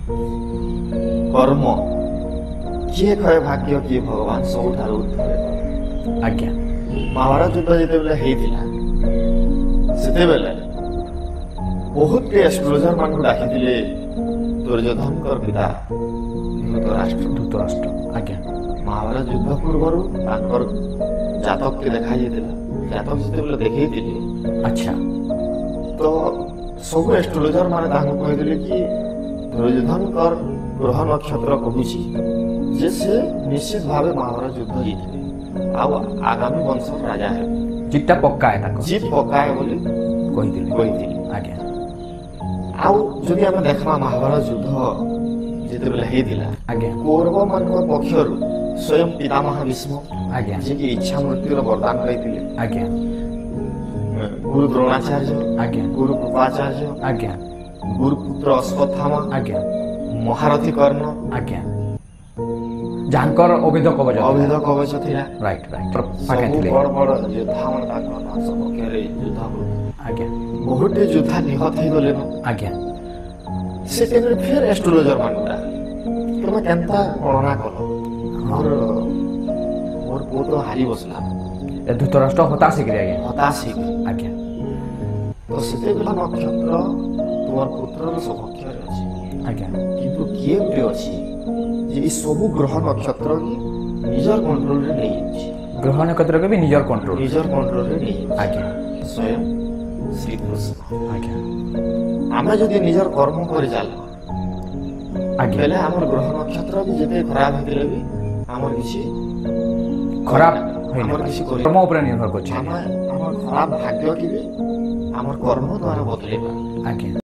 कर्म किए कहे भाग्य किए भगवान सबुठार ऊर्ध्वे। आज्ञा महाभारत युद्ध जितेबेले हेइथिला सेतेबेले बहुत के एस्ट्रोलजर मान डाकिथिले दुर्योधनकर पिता धृतराष्ट्र आज्ञा महाभारत युद्ध पूर्व तांकर जातक के देखा जाइथिला जातक जितेबेले देखैथिले। अच्छा तो सब एस्ट्रोलजर माने तांको कहिथिले कि दुर्योधनकर ग्रह नक्षत्र कहूची जे से निश्चित भावे महाभारत युद्ध जीतबे आ आगामी वंश राजा है जीतटा पक्का है ताको जीत पक्का है बोली कहिथिले आज्ञा आउ जदि आमे देखमा महाभारत युद्ध जेतेबेले हेइथिला आज्ञा कौरव मानकर पक्षरु स्वयं पितामह भीष्म आज्ञा जे कि इच्छा मृत्युर वरदान पाइथिले आज्ञा गुरु द्रोणाचार्य आज्ञा गुरु कृपाचार्य आज्ञा गुरुपुत्र अश्वत्थामा आज्ञा महारथी कर्ण आज्ञा जानकर अवैध कवच अभेद कवच थिला राइट राइट सब बड़ बड़ योद्धा मन ताकर सब केरे युद्ध हो आज्ञा बहुत योद्धा निहत ही गले आज्ञा से तेरे फिर एस्ट्रोलॉजर मानुला तुम केनता गणना करो मोर मोर पो तो हारी बसला धृतराष्ट्र हताश हो गया आज्ञा हताश ही आज्ञा तो सेते बेला नक्षत्र तुमर पुत्रर सपक्ष रे अछि आज्ञा किंतु किए गुटे अछि जे ई सब ग्रह नक्षत्र निजर कंट्रोल रे नै अछि ग्रह नक्षत्र के भी निजर कंट्रोल निजर कंट्रोल रे नै आज्ञा स्वयं श्री कृष्ण आज्ञा आमे जदि निजर कर्म करि जाल आज्ञा बेले हमर ग्रह नक्षत्र भी जते खराब हेतिले भी हमर किछि खराब हमर किछि करि कर्म ऊपर निर्भर करछि हमर खराब भाग्य कि भी हमर कर्म द्वारा बदलेबा आज्ञा।